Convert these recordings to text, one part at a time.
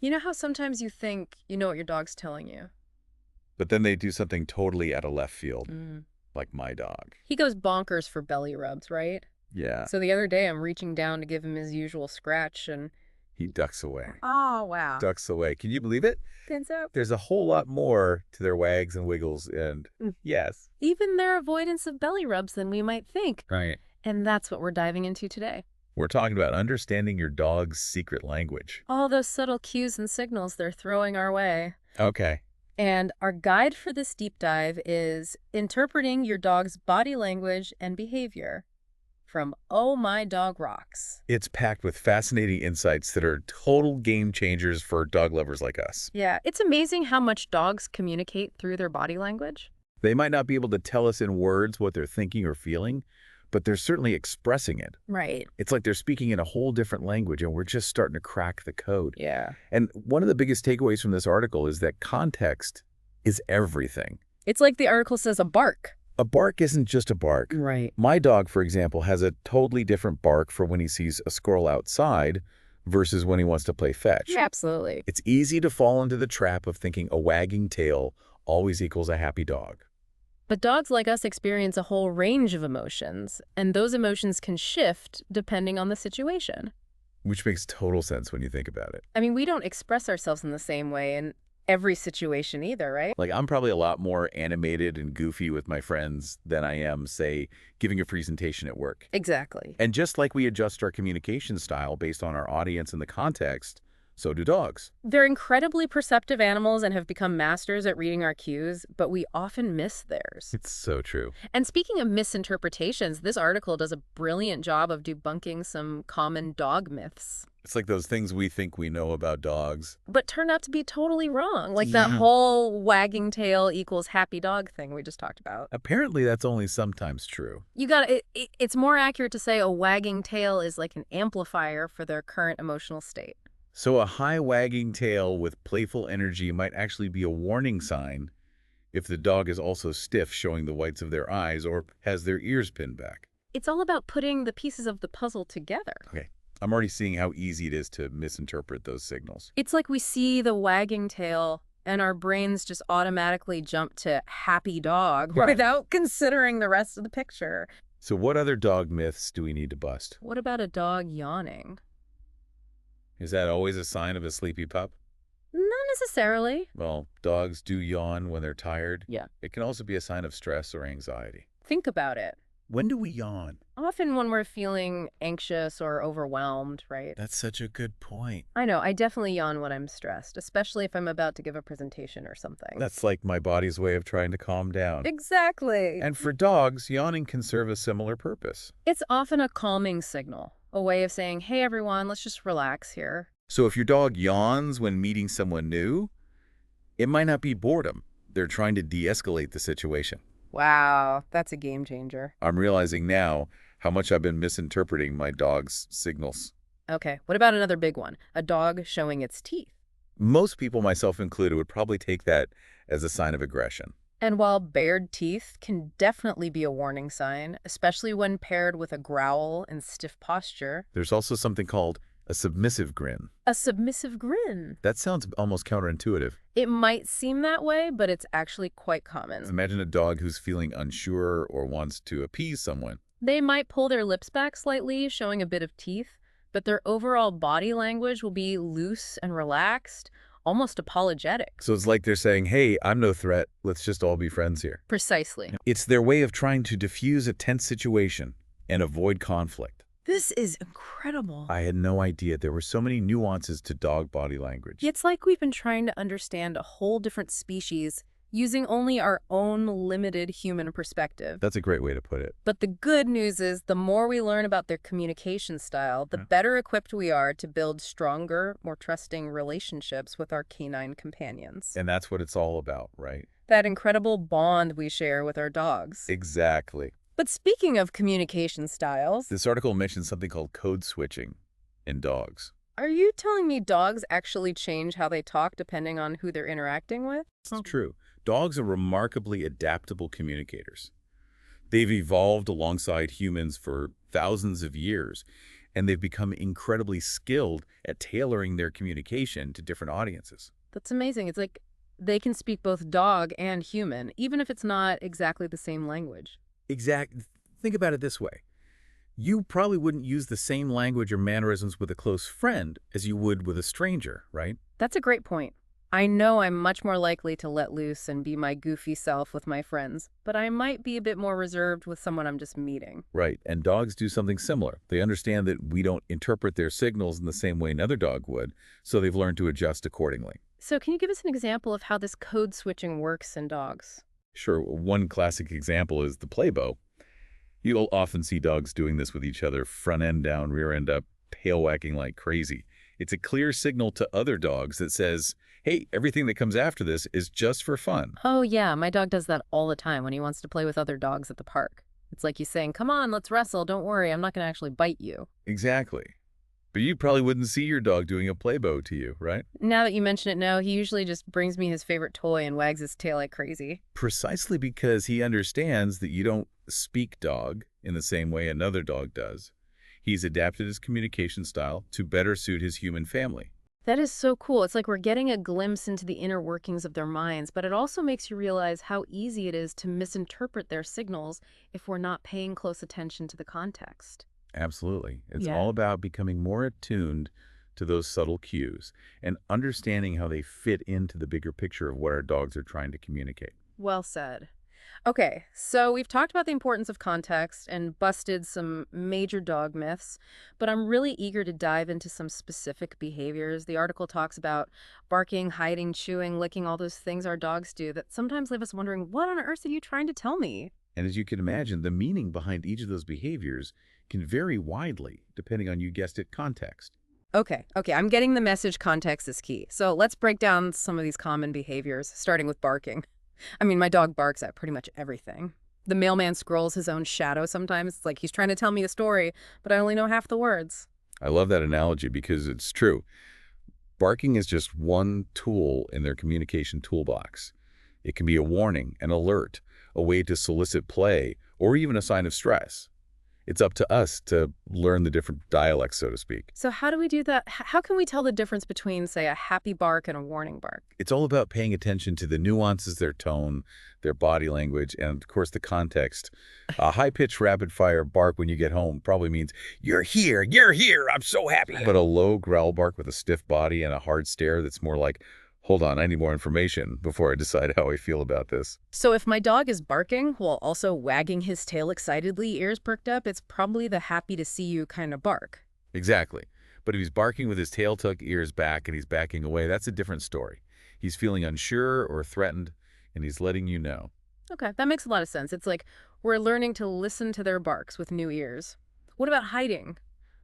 You know how sometimes you think you know what your dog's telling you? But then they do something totally out of left field, Mm. like my dog. He goes bonkers for belly rubs, right? Yeah, So the other day I'm reaching down to give him his usual scratch and... he ducks away. Oh, wow. Ducks away. Can you believe it? Pins up. There's a whole lot more to their wags and wiggles, and yes. Even their avoidance of belly rubs than we might think. Right. And that's what we're diving into today. We're talking about understanding your dog's secret language. All those subtle cues and signals they're throwing our way. Okay. And our guide for this deep dive is interpreting your dog's body language and behavior from Oh My Dog Rocks. It's packed with fascinating insights that are total game changers for dog lovers like us. Yeah, it's amazing how much dogs communicate through their body language. They might not be able to tell us in words what they're thinking or feeling, but they're certainly expressing it. Right. It's like they're speaking in a whole different language, and we're just starting to crack the code. Yeah. And one of the biggest takeaways from this article is that context is everything. It's like the article says a bark. A bark isn't just a bark. Right. My dog, for example, has a totally different bark for when he sees a squirrel outside versus when he wants to play fetch. Absolutely. It's easy to fall into the trap of thinking a wagging tail always equals a happy dog. But dogs like us experience a whole range of emotions, and those emotions can shift depending on the situation. Which makes total sense when you think about it. I mean, we don't express ourselves in the same way in every situation either, right? Like, I'm probably a lot more animated and goofy with my friends than I am, say, giving a presentation at work. Exactly. And just like we adjust our communication style based on our audience and the context, so do dogs. They're incredibly perceptive animals and have become masters at reading our cues, but we often miss theirs. It's so true. And speaking of misinterpretations, this article does a brilliant job of debunking some common dog myths. It's like those things we think we know about dogs. But turned out to be totally wrong, like that Yeah. whole wagging tail equals happy dog thing we just talked about. Apparently, that's only sometimes true. It's more accurate to say a wagging tail is like an amplifier for their current emotional state. So a high wagging tail with playful energy might actually be a warning sign if the dog is also stiff, showing the whites of their eyes, or has their ears pinned back. It's all about putting the pieces of the puzzle together. Okay, I'm already seeing how easy it is to misinterpret those signals. It's like we see the wagging tail and our brains just automatically jump to happy dog Right. without considering the rest of the picture. So what other dog myths do we need to bust? What about a dog yawning? Is that always a sign of a sleepy pup? Not necessarily. Well, dogs do yawn when they're tired. Yeah. It can also be a sign of stress or anxiety. Think about it. When do we yawn? Often when we're feeling anxious or overwhelmed, right? That's such a good point. I know, I definitely yawn when I'm stressed, especially if I'm about to give a presentation or something. That's like my body's way of trying to calm down. Exactly. And for dogs, yawning can serve a similar purpose. It's often a calming signal, a way of saying, hey everyone, let's just relax here. So if your dog yawns when meeting someone new, it might not be boredom. They're trying to de-escalate the situation. Wow, that's a game changer. I'm realizing now how much I've been misinterpreting my dog's signals. Okay, what about another big one? A dog showing its teeth. Most people, myself included, would probably take that as a sign of aggression. And while bared teeth can definitely be a warning sign, especially when paired with a growl and stiff posture, There's also something called a submissive grin. a submissive grin. That sounds almost counterintuitive. It might seem that way, but it's actually quite common. Imagine a dog who's feeling unsure or wants to appease someone. They might pull their lips back slightly, showing a bit of teeth, but their overall body language will be loose and relaxed, almost apologetic. So it's like they're saying, hey, I'm no threat. Let's just all be friends here. Precisely. It's their way of trying to diffuse a tense situation and avoid conflict. This is incredible. I had no idea there were so many nuances to dog body language. It's like we've been trying to understand a whole different species using only our own limited human perspective. That's a great way to put it. But the good news is the more we learn about their communication style, the better equipped we are to build stronger, more trusting relationships with our canine companions. And that's what it's all about, right? That incredible bond we share with our dogs. Exactly. But speaking of communication styles, This article mentions something called code switching in dogs. are you telling me dogs actually change how they talk depending on who they're interacting with? It's true. Dogs are remarkably adaptable communicators. They've evolved alongside humans for thousands of years, and they've become incredibly skilled at tailoring their communication to different audiences. That's amazing. It's like they can speak both dog and human, even if it's not exactly the same language. Exact. Think about it this way. You probably wouldn't use the same language or mannerisms with a close friend as you would with a stranger, right? That's a great point. I know I'm much more likely to let loose and be my goofy self with my friends, but I might be a bit more reserved with someone I'm just meeting. Right. And dogs do something similar. They understand that we don't interpret their signals in the same way another dog would, so they've learned to adjust accordingly. So can you give us an example of how this code switching works in dogs? Sure, one classic example is the play bow. You'll often see dogs doing this with each other, front end down, rear end up, tail whacking like crazy. It's a clear signal to other dogs that says, hey, everything that comes after this is just for fun. Oh yeah, my dog does that all the time when he wants to play with other dogs at the park. It's like he's saying, come on, let's wrestle. Don't worry, I'm not going to actually bite you. Exactly. But you probably wouldn't see your dog doing a play bow to you, right? Now that you mention it, no, he usually just brings me his favorite toy and wags his tail like crazy. Precisely because he understands that you don't speak dog in the same way another dog does. He's adapted his communication style to better suit his human family. That is so cool. It's like we're getting a glimpse into the inner workings of their minds, but it also makes you realize how easy it is to misinterpret their signals if we're not paying close attention to the context. Absolutely. It's Yeah. all about becoming more attuned to those subtle cues and understanding how they fit into the bigger picture of what our dogs are trying to communicate. Well said. Okay, so we've talked about the importance of context and busted some major dog myths, but I'm really eager to dive into some specific behaviors. The article talks about barking, hiding, chewing, licking, all those things our dogs do that sometimes leave us wondering, what on earth are you trying to tell me? And as you can imagine, the meaning behind each of those behaviors can vary widely depending on, you guessed it, context. Okay, I'm getting the message. Context is key. So let's break down some of these common behaviors, starting with barking. I mean, my dog barks at pretty much everything. The mailman scrolls his own shadow sometimes. It's like he's trying to tell me a story, but I only know half the words. I love that analogy because it's true. Barking is just one tool in their communication toolbox. It can be a warning, an alert, a way to solicit play, or even a sign of stress. It's up to us to learn the different dialects, so to speak. So how do we do that? How can we tell the difference between, say, a happy bark and a warning bark? It's all about paying attention to the nuances, their tone, their body language, and of course the context. A high-pitched rapid-fire bark when you get home probably means, you're here, I'm so happy. But a low growl bark with a stiff body and a hard stare that's more like, hold on, I need more information before I decide how I feel about this. So if my dog is barking while also wagging his tail excitedly, ears perked up, it's probably the happy to see you kind of bark. Exactly. But if he's barking with his tail tucked, ears back, and he's backing away, that's a different story. He's feeling unsure or threatened, and he's letting you know. Okay, that makes a lot of sense. It's like we're learning to listen to their barks with new ears. What about hiding?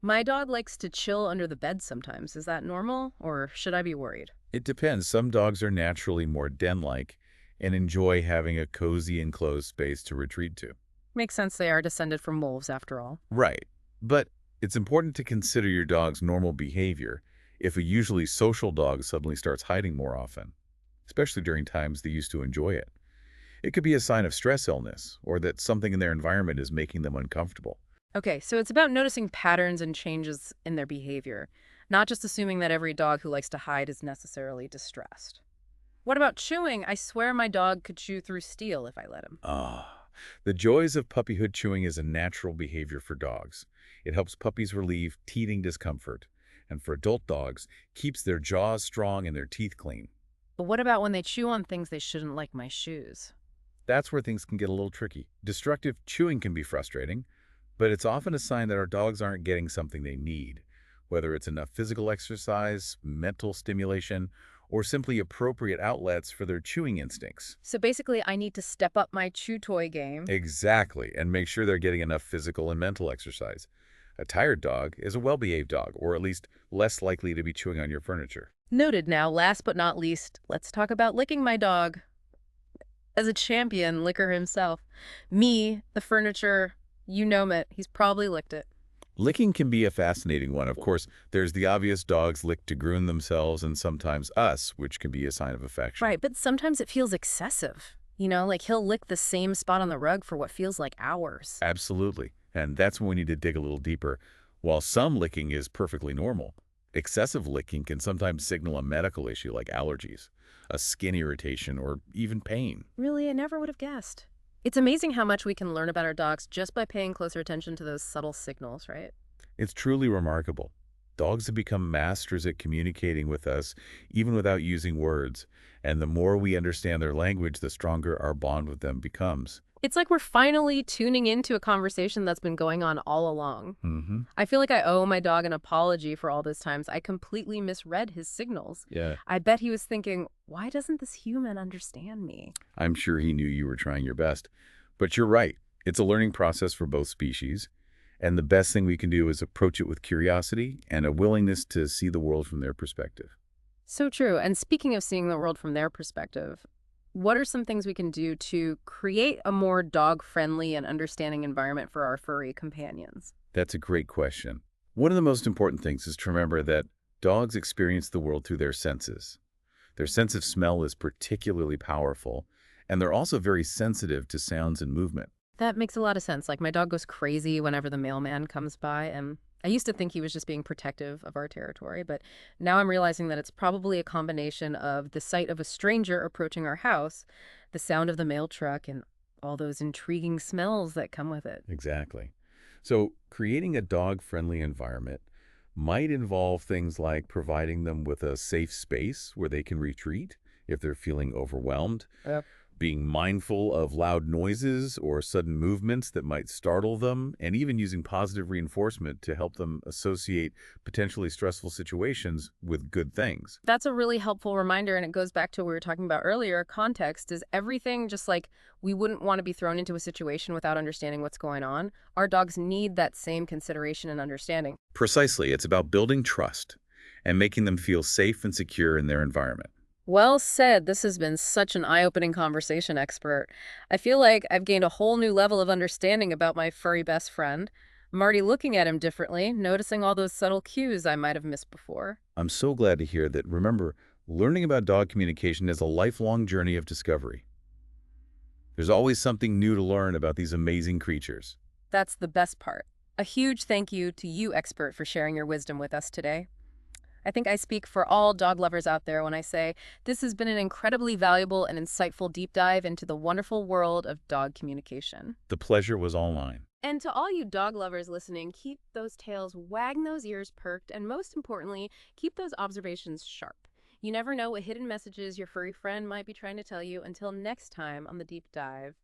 My dog likes to chill under the bed sometimes. Is that normal, or should I be worried? It depends. Some dogs are naturally more den-like and enjoy having a cozy enclosed space to retreat to. Makes sense, they are descended from wolves after all. Right. But it's important to consider your dog's normal behavior if a usually social dog suddenly starts hiding more often, especially during times they used to enjoy it. It could be a sign of stress illness or that something in their environment is making them uncomfortable. Okay, so it's about noticing patterns and changes in their behavior, not just assuming that every dog who likes to hide is necessarily distressed. What about chewing? I swear my dog could chew through steel if I let him. The joys of puppyhood. Chewing is a natural behavior for dogs. It helps puppies relieve teething discomfort, and for adult dogs, keeps their jaws strong and their teeth clean. But what about when they chew on things they shouldn't, like my shoes? That's where things can get a little tricky. Destructive chewing can be frustrating, but it's often a sign that our dogs aren't getting something they need, whether it's enough physical exercise, mental stimulation, or simply appropriate outlets for their chewing instincts. So basically, I need to step up my chew toy game. Exactly, and make sure they're getting enough physical and mental exercise. A tired dog is a well-behaved dog, or at least less likely to be chewing on your furniture. Noted. Now, last but not least, let's talk about licking my dog. As a champion licker himself. Me, the furniture, you know it, he's probably licked it. Licking can be a fascinating one. Of course, there's the obvious dogs lick to groom themselves, and sometimes us, which can be a sign of affection. Right, but sometimes it feels excessive. You know, like he'll lick the same spot on the rug for what feels like hours. Absolutely. And that's when we need to dig a little deeper. While some licking is perfectly normal, excessive licking can sometimes signal a medical issue like allergies, a skin irritation, or even pain. Really, I never would have guessed. It's amazing how much we can learn about our dogs just by paying closer attention to those subtle signals, right? It's truly remarkable. Dogs have become masters at communicating with us, even without using words. And the more we understand their language, the stronger our bond with them becomes. It's like we're finally tuning into a conversation that's been going on all along. Hmm. I feel like I owe my dog an apology for all those times I completely misread his signals. Yeah. I bet he was thinking, why doesn't this human understand me? I'm sure he knew you were trying your best. But you're right. It's a learning process for both species. And the best thing we can do is approach it with curiosity and a willingness to see the world from their perspective. So true. And speaking of seeing the world from their perspective, what are some things we can do to create a more dog-friendly and understanding environment for our furry companions? That's a great question. One of the most important things is to remember that dogs experience the world through their senses. Their sense of smell is particularly powerful, and they're also very sensitive to sounds and movement. That makes a lot of sense. Like, my dog goes crazy whenever the mailman comes by, and I used to think he was just being protective of our territory, but now I'm realizing that it's probably a combination of the sight of a stranger approaching our house, the sound of the mail truck, and all those intriguing smells that come with it. Exactly. So, creating a dog-friendly environment might involve things like providing them with a safe space where they can retreat if they're feeling overwhelmed, Yep. being mindful of loud noises or sudden movements that might startle them, and even using positive reinforcement to help them associate potentially stressful situations with good things. That's a really helpful reminder, and it goes back to what we were talking about earlier. Context is everything, just like we wouldn't want to be thrown into a situation without understanding what's going on. Our dogs need that same consideration and understanding. Precisely, it's about building trust and making them feel safe and secure in their environment. Well said. This has been such an eye-opening conversation, expert. I feel like I've gained a whole new level of understanding about my furry best friend. I'm already looking at him differently, noticing all those subtle cues I might have missed before. I'm so glad to hear that. Remember, learning about dog communication is a lifelong journey of discovery. There's always something new to learn about these amazing creatures. That's the best part. A huge thank you to you, expert, for sharing your wisdom with us today. I think I speak for all dog lovers out there when I say this has been an incredibly valuable and insightful deep dive into the wonderful world of dog communication. The pleasure was all mine. And to all you dog lovers listening, keep those tails wagging, those ears perked, and most importantly, keep those observations sharp. You never know what hidden messages your furry friend might be trying to tell you. Until next time on the deep dive.